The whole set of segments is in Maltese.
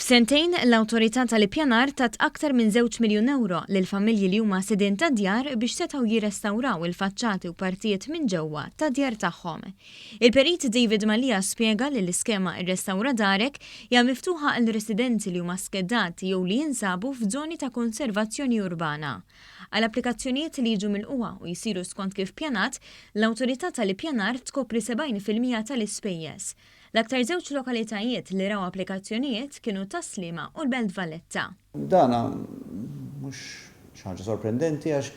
F'sentejn l-Awtorità tal-Ippjanar tat aktar minn miljun ewro lil familji li huma sidien ta' djar biex setgħu jirrestawraw il-faċċati u partijiet minn ġewwa ta' djar tagħhom. Il-perit David Malija spjega li l-iskema Rrestawra Dahrek hija miftuħa għal residenti li huma skeddati jew li jinsabu f'żoni ta' konservazzjoni urbana. Għal applikazzjonijiet li jiġu milquha u jsiru skont kif pjanat, l-Awtorità tal-Ippjanar tkopri 70% tal-ispejjeż. L-aktar żewġ lokalitajiet li raw applikazzjonijiet kienu Tas-Sliema u l-Belt Valletta. Dana mhux xi ħaġa sorprendenti għax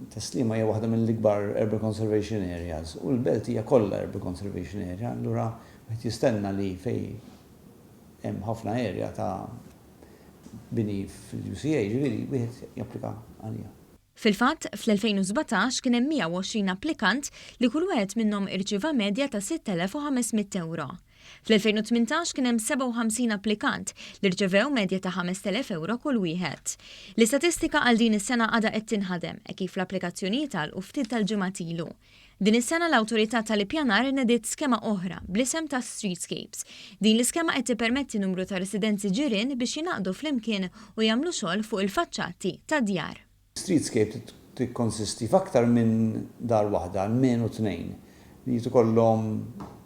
Tas-Sliema hija waħda mill-ikbar urban conservation areas u l-Belt hija kollha urban conservation area, allura wieħed jistenna li fejn hemm ħafna area ta' bini fil-UCA ġifieri wieħed japplika għalija. Fil-fatt, fl-2017 kien hemm 120 applikant li kull wieħed minnhom irċieva medja ta' 6,500 euro. Fl-2018 kien hemm 57 applikant li rċevew medja ta' 5,000 euro kull wieħed. L-istatistika għal din is-sena għadha qed tinħadem kif l-applikazzjonijiet għalqu ftit tal-ġimgħat ilu. Din is-sena l-Awtorità tal-Ippjanar nediet skema oħra bl-isem ta' Streetscapes. Din l-iskema qed tippermetti numru ta' residenzi ġirien biex jingħaqdu flimkien u jagħmlu xogħol fuq il-faċċati ta' djar. Streetscape tikkonsisti f'aktar minn dar waħda, almenu tnejn, li jkollhom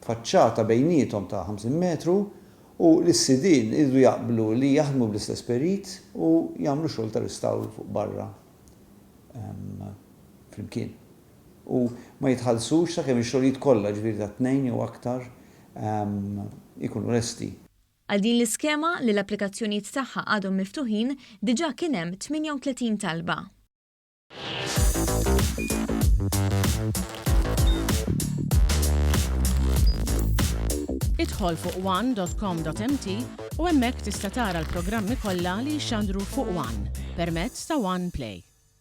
faċċata bejniethom ta' 50 metru u l-sidien idu jaqblu li jaħdmu bl-istess perit u jagħmlu xogħol ta' rrestawr fuq barra flimkien. U ma jitħallsux sakemm ix-xogħlijiet kollha ġifieri ta' tnejn jew aktar ikunu lesti. Għal din l-iskema li l-applikazzjonijiet tagħha għadhom miftuħin diġà kien hemm 38 talba. Idħol fuq one.com.mt u hemmhekk tista' tara l-programmi kollha li jxandru fuq One permezz ta' One Play.